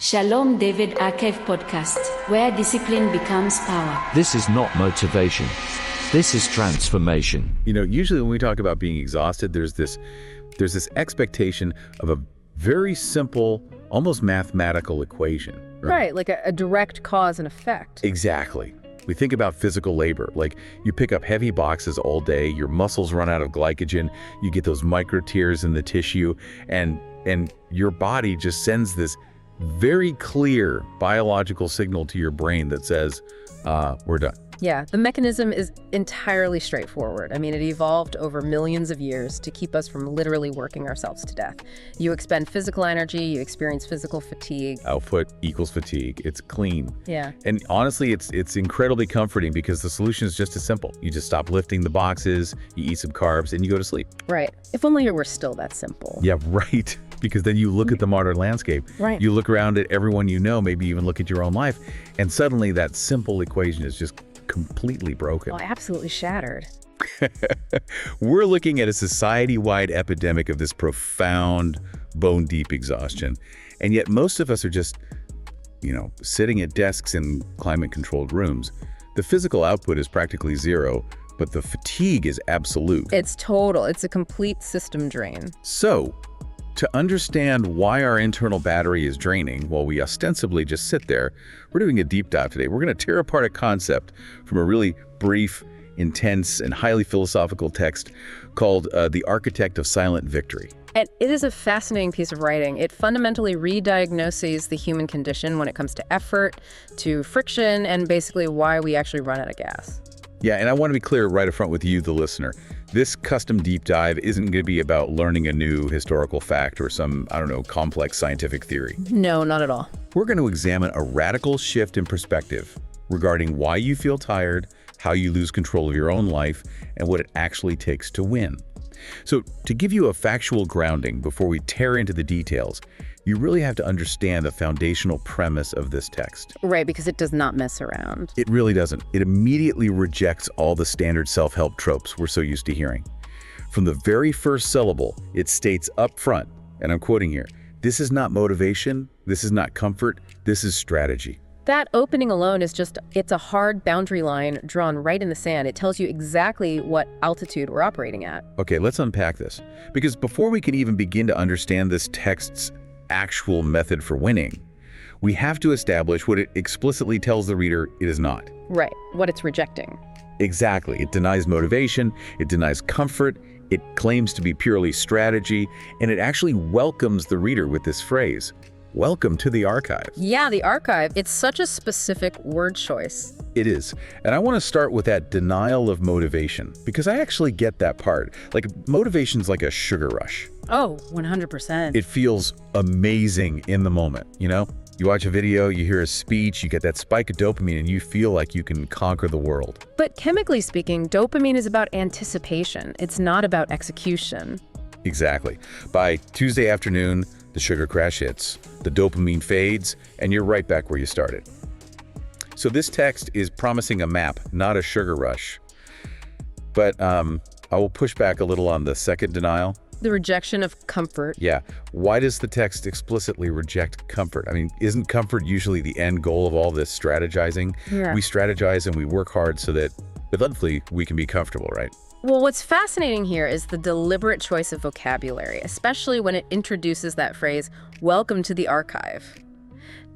SHALOM David Archive Podcast, where discipline becomes power. This is not motivation. This is transformation. You know, usually when we talk about being exhausted, there's this expectation of a very simple, almost mathematical equation. Right, like a direct cause and effect. Exactly. We think about physical labor, like you pick up heavy boxes all day, your muscles run out of glycogen, you get those micro tears in the tissue, and your body just sends this very clear biological signal to your brain that says, we're done. Yeah, the mechanism is entirely straightforward. I mean, it evolved over millions of years to keep us from literally working ourselves to death. You expend physical energy, you experience physical fatigue. Output equals fatigue. It's clean. Yeah. And honestly, it's incredibly comforting because the solution is just as simple. You just stop lifting the boxes, you eat some carbs, and you go to sleep. Right. If only it were still that simple. Yeah, right. Because then you look at the modern landscape, Right. You look around at everyone you know, maybe even look at your own life, and suddenly that simple equation is just completely broken. Oh, absolutely shattered. We're looking at a society-wide epidemic of this profound, bone-deep exhaustion, and yet most of us are just, sitting at desks in climate-controlled rooms. The physical output is practically zero, but the fatigue is absolute. It's total. It's a complete system drain. So, to understand why our internal battery is draining while we ostensibly just sit there, we're doing a deep dive today. We're going to tear apart a concept from a really brief, intense, and highly philosophical text called The Architect of Silent Victory. And it is a fascinating piece of writing. It fundamentally re-diagnoses the human condition when it comes to effort, to friction, and basically why we actually run out of gas. Yeah, and I want to be clear right up front with you, the listener. This custom deep dive isn't going to be about learning a new historical fact or some, complex scientific theory. No, not at all. We're going to examine a radical shift in perspective regarding why you feel tired, how you lose control of your own life, and what it actually takes to win. So, to give you a factual grounding before we tear into the details, you really have to understand the foundational premise of this text. Right, because it does not mess around. It really doesn't. It immediately rejects all the standard self-help tropes we're so used to hearing. From the very first syllable, it states up front, and I'm quoting here, "This is not motivation, this is not comfort, this is strategy." That opening alone is it's a hard boundary line drawn right in the sand. It tells you exactly what altitude we're operating at. Okay, let's unpack this. Because before we can even begin to understand this text's actual method for winning, we have to establish what it explicitly tells the reader it is not. Right, what it's rejecting. Exactly. It denies motivation, it denies comfort, it claims to be purely strategy, and it actually welcomes the reader with this phrase, "Welcome to the archive." Yeah, the archive. It's such a specific word choice. It is. And I want to start with that denial of motivation, because I actually get that part. Like, motivation's like a sugar rush. Oh, 100%. It feels amazing in the moment, You watch a video, you hear a speech, you get that spike of dopamine, and you feel like you can conquer the world. But chemically speaking, dopamine is about anticipation. It's not about execution. Exactly. By Tuesday afternoon, the sugar crash hits, the dopamine fades, and you're right back where you started. So this text is promising a map, not a sugar rush. But I will push back a little on the second denial. The rejection of comfort. Yeah. Why does the text explicitly reject comfort? I mean, isn't comfort usually the end goal of all this strategizing? Yeah. We strategize and we work hard so that eventually we can be comfortable, right? Well, what's fascinating here is the deliberate choice of vocabulary, especially when it introduces that phrase, "Welcome to the archive."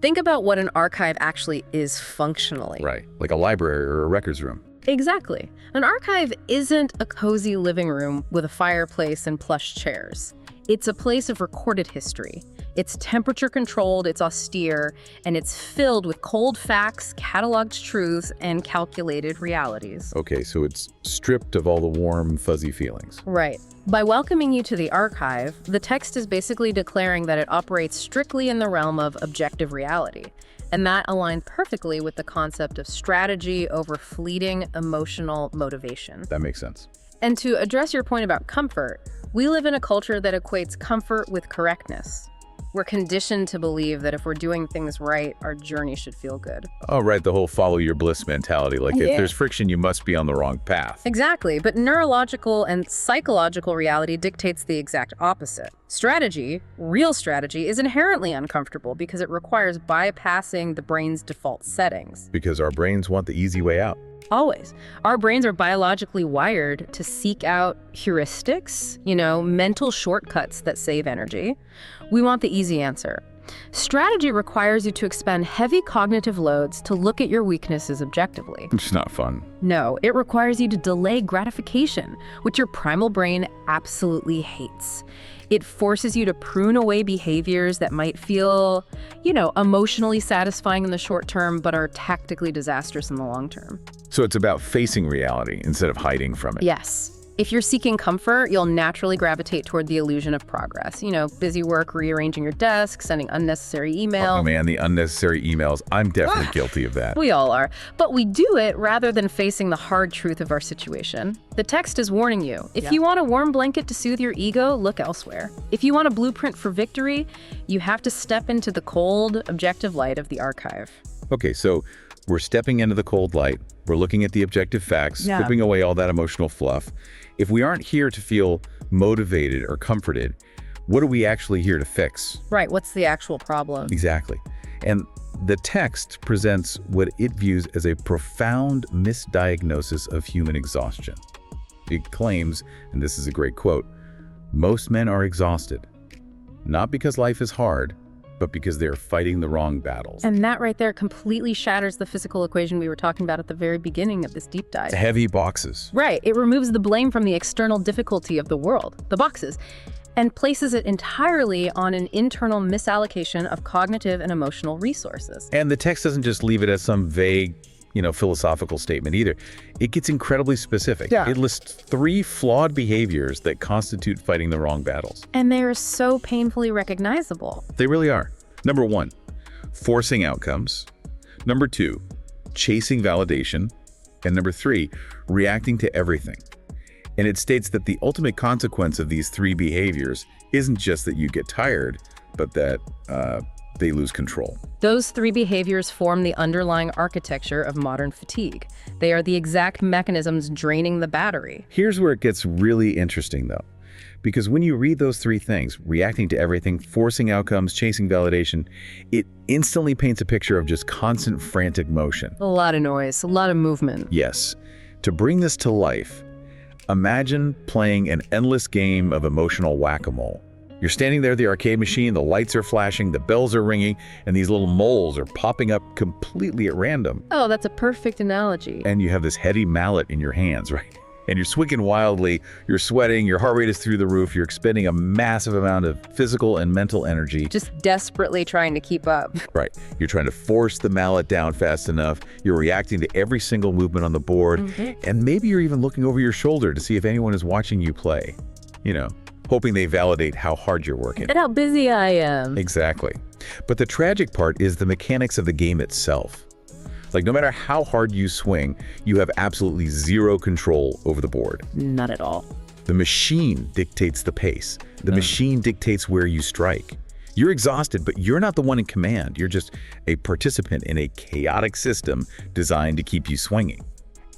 Think about what an archive actually is functionally. Right. Like a library or a records room. Exactly. An archive isn't a cozy living room with a fireplace and plush chairs. It's a place of recorded history. It's temperature controlled, it's austere, and it's filled with cold facts, cataloged truths, and calculated realities. Okay, so it's stripped of all the warm, fuzzy feelings. Right. By welcoming you to the archive, the text is basically declaring that it operates strictly in the realm of objective reality. And that aligned perfectly with the concept of strategy over fleeting emotional motivation. That makes sense. And to address your point about comfort, we live in a culture that equates comfort with correctness. We're conditioned to believe that if we're doing things right, our journey should feel good. Oh, right, the whole follow your bliss mentality. Like, if there's friction, you must be on the wrong path. Exactly, but neurological and psychological reality dictates the exact opposite. Strategy, real strategy, is inherently uncomfortable because it requires bypassing the brain's default settings. Because our brains want the easy way out. Always. Our brains are biologically wired to seek out heuristics, mental shortcuts that save energy. We want the easy answer. Strategy requires you to expend heavy cognitive loads to look at your weaknesses objectively. It's not fun. No, it requires you to delay gratification, which your primal brain absolutely hates. It forces you to prune away behaviors that might feel, emotionally satisfying in the short term, but are tactically disastrous in the long term. So it's about facing reality instead of hiding from it. Yes. If you're seeking comfort, you'll naturally gravitate toward the illusion of progress. Busy work, rearranging your desk, sending unnecessary email. Oh man, the unnecessary emails. I'm definitely guilty of that. We all are. But we do it rather than facing the hard truth of our situation. The text is warning you. If you want a warm blanket to soothe your ego, look elsewhere. If you want a blueprint for victory, you have to step into the cold, objective light of the archive. Okay, so we're stepping into the cold light. We're looking at the objective facts, stripping away all that emotional fluff. If we aren't here to feel motivated or comforted, what are we actually here to fix? Right, what's the actual problem? Exactly. And the text presents what it views as a profound misdiagnosis of human exhaustion. It claims, and this is a great quote, most men are exhausted, not because life is hard, but because they're fighting the wrong battles. And that right there completely shatters the physical equation we were talking about at the very beginning of this deep dive. It's heavy boxes. Right. It removes the blame from the external difficulty of the world, the boxes, and places it entirely on an internal misallocation of cognitive and emotional resources. And the text doesn't just leave it as some vague, philosophical statement either. It gets incredibly specific. Yeah. It lists 3 flawed behaviors that constitute fighting the wrong battles. And they are so painfully recognizable. They really are. Number 1, forcing outcomes. Number 2, chasing validation. And number 3, reacting to everything. And it states that the ultimate consequence of these 3 behaviors isn't just that you get tired, but that they lose control. Those 3 behaviors form the underlying architecture of modern fatigue. They are the exact mechanisms draining the battery. Here's where it gets really interesting, though. Because when you read those 3 things, reacting to everything, forcing outcomes, chasing validation, it instantly paints a picture of just constant frantic motion. A lot of noise, a lot of movement. Yes. To bring this to life, imagine playing an endless game of emotional whack-a-mole. You're standing there at the arcade machine, the lights are flashing, the bells are ringing, and these little moles are popping up completely at random. Oh, that's a perfect analogy. And you have this heavy mallet in your hands, right? And you're swinging wildly, you're sweating, your heart rate is through the roof, you're expending a massive amount of physical and mental energy. Just desperately trying to keep up. Right. You're trying to force the mallet down fast enough. You're reacting to every single movement on the board. And maybe you're even looking over your shoulder to see if anyone is watching you play. Hoping they validate how hard you're working. And how busy I am. Exactly. But the tragic part is the mechanics of the game itself. Like, no matter how hard you swing, you have absolutely zero control over the board. Not at all. The machine dictates the pace. The machine dictates where you strike. You're exhausted, but you're not the one in command. You're just a participant in a chaotic system designed to keep you swinging.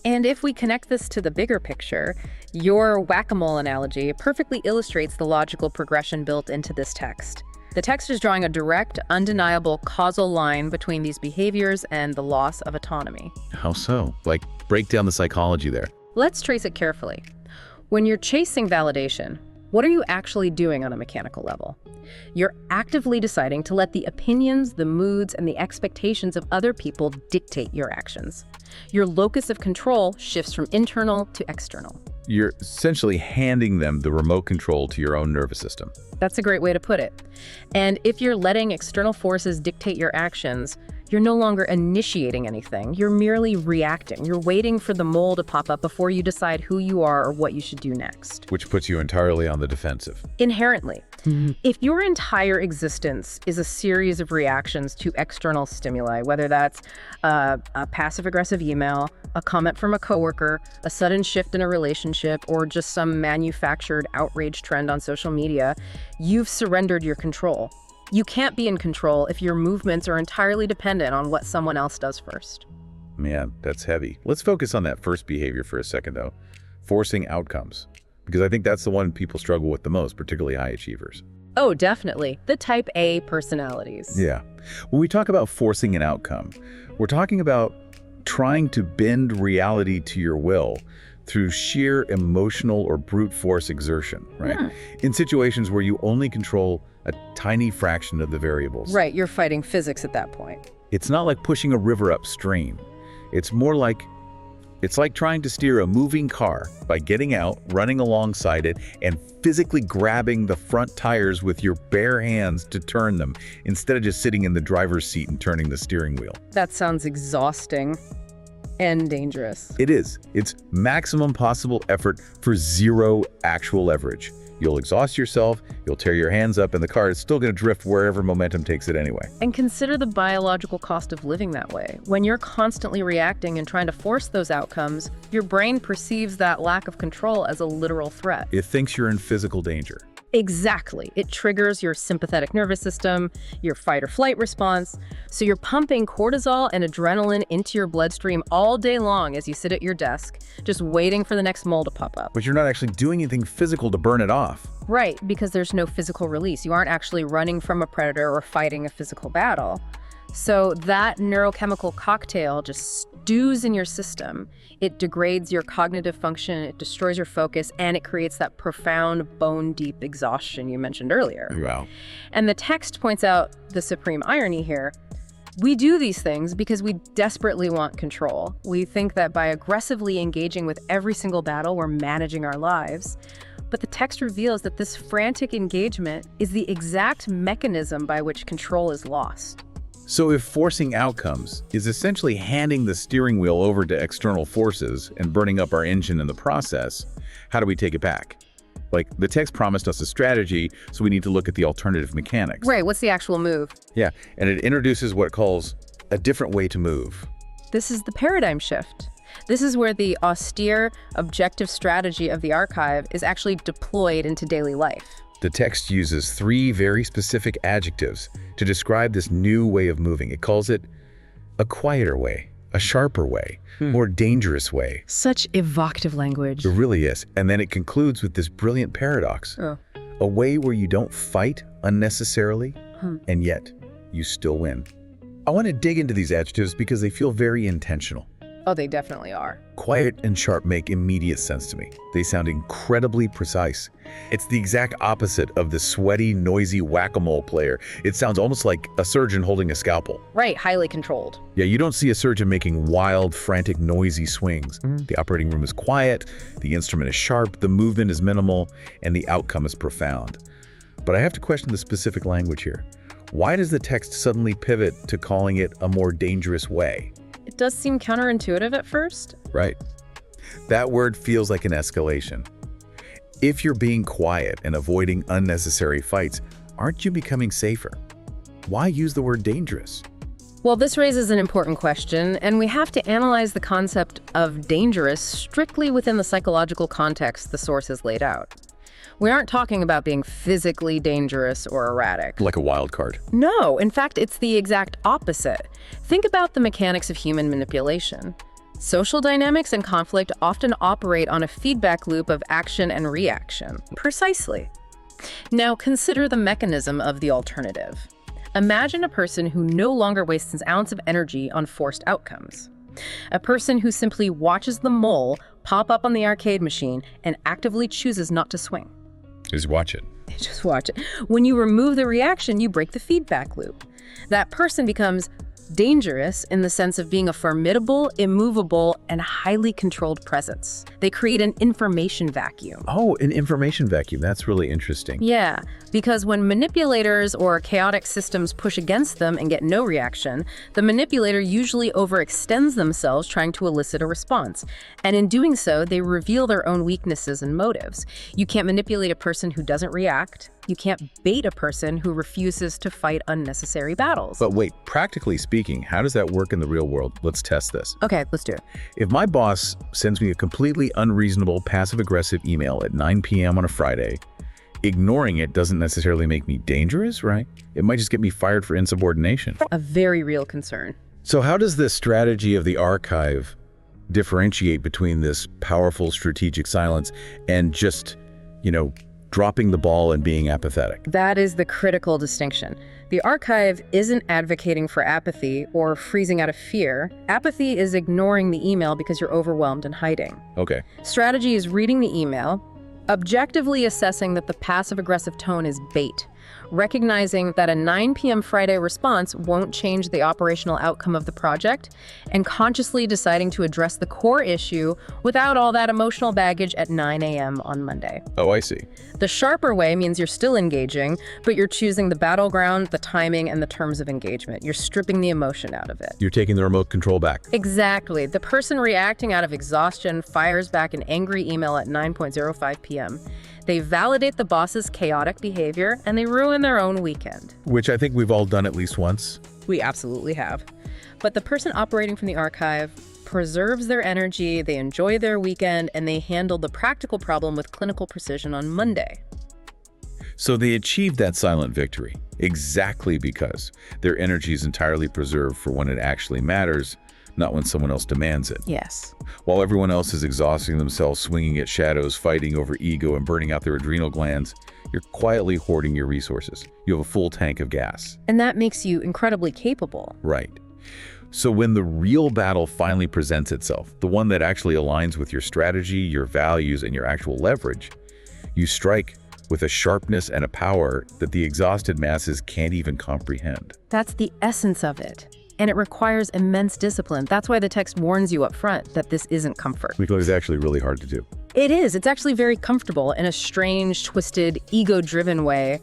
And if we connect this to the bigger picture, your whack-a-mole analogy perfectly illustrates the logical progression built into this text. The text is drawing a direct, undeniable causal line between these behaviors and the loss of autonomy. How so? Like, break down the psychology there. Let's trace it carefully. When you're chasing validation, what are you actually doing on a mechanical level? You're actively deciding to let the opinions, the moods, and the expectations of other people dictate your actions. Your locus of control shifts from internal to external. You're essentially handing them the remote control to your own nervous system. That's a great way to put it. And if you're letting external forces dictate your actions, you're no longer initiating anything. You're merely reacting. You're waiting for the mole to pop up before you decide who you are or what you should do next. Which puts you entirely on the defensive. Inherently. If your entire existence is a series of reactions to external stimuli, whether that's a passive-aggressive email, a comment from a coworker, a sudden shift in a relationship, or just some manufactured outrage trend on social media, you've surrendered your control. You can't be in control if your movements are entirely dependent on what someone else does first. Man, that's heavy. Let's focus on that first behavior for a second, though. Forcing outcomes. Because I think that's the one people struggle with the most, particularly high achievers. Oh, definitely. The type A personalities. Yeah. When we talk about forcing an outcome, we're talking about trying to bend reality to your will through sheer emotional or brute force exertion, right? In situations where you only control a tiny fraction of the variables. Right, you're fighting physics at that point. It's not like pushing a river upstream. It's like trying to steer a moving car by getting out, running alongside it, and physically grabbing the front tires with your bare hands to turn them, instead of just sitting in the driver's seat and turning the steering wheel. That sounds exhausting and dangerous. It is. It's maximum possible effort for zero actual leverage. You'll exhaust yourself, you'll tear your hands up, and the car is still going to drift wherever momentum takes it anyway. And consider the biological cost of living that way. When you're constantly reacting and trying to force those outcomes, your brain perceives that lack of control as a literal threat. It thinks you're in physical danger. Exactly. It triggers your sympathetic nervous system, your fight or flight response. So you're pumping cortisol and adrenaline into your bloodstream all day long as you sit at your desk, just waiting for the next mole to pop up. But you're not actually doing anything physical to burn it off. Right, because there's no physical release. You aren't actually running from a predator or fighting a physical battle. So that neurochemical cocktail just stews in your system. It degrades your cognitive function, it destroys your focus, and it creates that profound bone-deep exhaustion you mentioned earlier. Wow. And the text points out the supreme irony here. We do these things because we desperately want control. We think that by aggressively engaging with every single battle, we're managing our lives. But the text reveals that this frantic engagement is the exact mechanism by which control is lost. So if forcing outcomes is essentially handing the steering wheel over to external forces and burning up our engine in the process, how do we take it back? Like, the text promised us a strategy, so we need to look at the alternative mechanics. Right, what's the actual move? Yeah, and it introduces what it calls a different way to move. This is the paradigm shift. This is where the austere, objective strategy of the archive is actually deployed into daily life. The text uses 3 very specific adjectives to describe this new way of moving. It calls it a quieter way, a sharper way, more dangerous way. Such evocative language. It really is. And then it concludes with this brilliant paradox. A way where you don't fight unnecessarily, and yet you still win. I want to dig into these adjectives because they feel very intentional. Oh, they definitely are. Quiet and sharp make immediate sense to me. They sound incredibly precise. It's the exact opposite of the sweaty, noisy whack-a-mole player. It sounds almost like a surgeon holding a scalpel. Right, highly controlled. Yeah, you don't see a surgeon making wild, frantic, noisy swings. The operating room is quiet, the instrument is sharp, the movement is minimal, and the outcome is profound. But I have to question the specific language here. Why does the text suddenly pivot to calling it a more dangerous way? It does seem counterintuitive at first. Right. That word feels like an escalation. If you're being quiet and avoiding unnecessary fights, aren't you becoming safer? Why use the word dangerous? Well, this raises an important question, and we have to analyze the concept of dangerous strictly within the psychological context the source has laid out. We aren't talking about being physically dangerous or erratic. Like a wild card. No, in fact, it's the exact opposite. Think about the mechanics of human manipulation. Social dynamics and conflict often operate on a feedback loop of action and reaction. Precisely. Now, consider the mechanism of the alternative. Imagine a person who no longer wastes an ounce of energy on forced outcomes. A person who simply watches the mole pop up on the arcade machine and actively chooses not to swing. Just watch it. Just watch it. When you remove the reaction, you break the feedback loop. That person becomes dangerous in the sense of being a formidable, immovable, and highly controlled presence. They create an information vacuum. Oh, an information vacuum. That's really interesting. Yeah, because when manipulators or chaotic systems push against them and get no reaction, the manipulator usually overextends themselves trying to elicit a response. And in doing so, they reveal their own weaknesses and motives. You can't manipulate a person who doesn't react. You can't bait a person who refuses to fight unnecessary battles. But wait, practically speaking, how does that work in the real world? Let's test this. Okay, let's do it. If my boss sends me a completely unreasonable, passive-aggressive email at 9 p.m. on a Friday, ignoring it doesn't necessarily make me dangerous, right? It might just get me fired for insubordination. A very real concern. So how does this strategy of the archive differentiate between this powerful strategic silence and just, dropping the ball and being apathetic? That is the critical distinction. The archive isn't advocating for apathy or freezing out of fear. Apathy is ignoring the email because you're overwhelmed and hiding. Okay. Strategy is reading the email, objectively assessing that the passive-aggressive tone is bait, recognizing that a 9 p.m. Friday response won't change the operational outcome of the project, and consciously deciding to address the core issue without all that emotional baggage at 9 a.m. on Monday. Oh, I see. The sharper way means you're still engaging, but you're choosing the battleground, the timing, and the terms of engagement. You're stripping the emotion out of it. You're taking the remote control back. Exactly. The person reacting out of exhaustion fires back an angry email at 9:05 p.m. They validate the boss's chaotic behavior, and they ruin their own weekend. Which I think we've all done at least once. We absolutely have. But the person operating from the archive preserves their energy, they enjoy their weekend, and they handle the practical problem with clinical precision on Monday. So they achieved that silent victory exactly because their energy is entirely preserved for when it actually matters, not when someone else demands it. Yes. While everyone else is exhausting themselves, swinging at shadows, fighting over ego, and burning out their adrenal glands, you're quietly hoarding your resources. You have a full tank of gas. And that makes you incredibly capable. Right. So when the real battle finally presents itself, the one that actually aligns with your strategy, your values, and your actual leverage, you strike with a sharpness and a power that the exhausted masses can't even comprehend. That's the essence of it. And it requires immense discipline. That's why the text warns you up front that this isn't comfort. Because it's actually really hard to do. It is. It's actually very comfortable in a strange, twisted, ego-driven way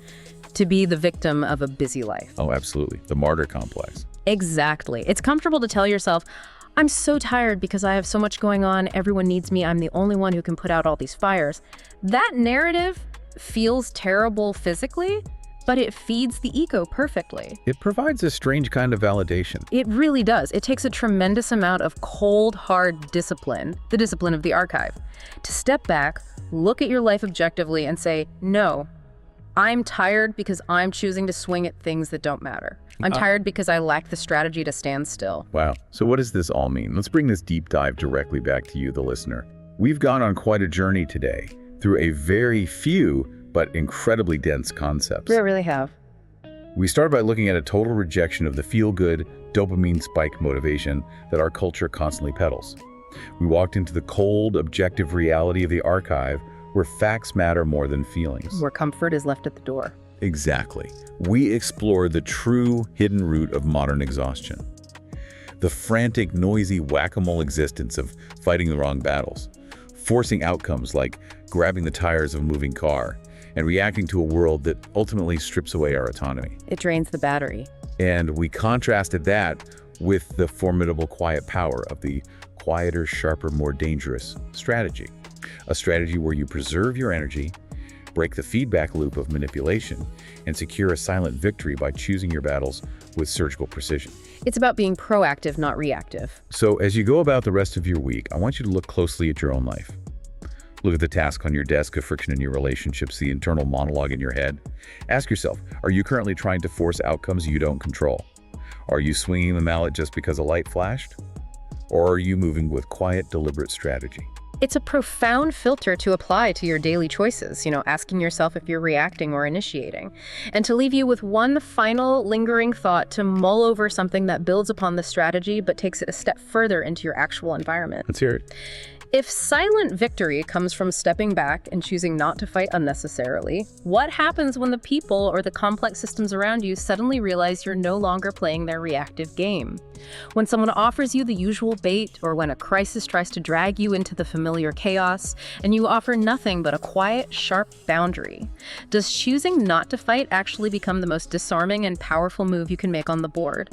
to be the victim of a busy life. Oh, absolutely. The martyr complex. Exactly. It's comfortable to tell yourself, I'm so tired because I have so much going on. Everyone needs me. I'm the only one who can put out all these fires. That narrative feels terrible physically, but it feeds the ego perfectly. It provides a strange kind of validation. It really does. It takes a tremendous amount of cold, hard discipline, the discipline of the archive, to step back, look at your life objectively, and say, no, I'm tired because I'm choosing to swing at things that don't matter. I'm tired because I lack the strategy to stand still. Wow. So what does this all mean? Let's bring this deep dive directly back to you, the listener. We've gone on quite a journey today through a very few but incredibly dense concepts. We really have. We started by looking at a total rejection of the feel-good, dopamine spike motivation that our culture constantly peddles. We walked into the cold, objective reality of the archive, where facts matter more than feelings. Where comfort is left at the door. Exactly. We explored the true hidden root of modern exhaustion. The frantic, noisy, whack-a-mole existence of fighting the wrong battles, forcing outcomes like grabbing the tires of a moving car, and reacting to a world that ultimately strips away our autonomy. It drains the battery. And we contrasted that with the formidable quiet power of the quieter, sharper, more dangerous strategy. A strategy where you preserve your energy, break the feedback loop of manipulation, and secure a silent victory by choosing your battles with surgical precision. It's about being proactive, not reactive. So as you go about the rest of your week, I want you to look closely at your own life. Look at the task on your desk, the friction in your relationships, the internal monologue in your head. Ask yourself, are you currently trying to force outcomes you don't control? Are you swinging the mallet just because a light flashed? Or are you moving with quiet, deliberate strategy? It's a profound filter to apply to your daily choices, asking yourself if you're reacting or initiating. And to leave you with one final lingering thought to mull over something that builds upon the strategy but takes it a step further into your actual environment. Let's hear it. If silent victory comes from stepping back and choosing not to fight unnecessarily, what happens when the people or the complex systems around you suddenly realize you're no longer playing their reactive game? When someone offers you the usual bait, or when a crisis tries to drag you into the familiar chaos, and you offer nothing but a quiet, sharp boundary, does choosing not to fight actually become the most disarming and powerful move you can make on the board?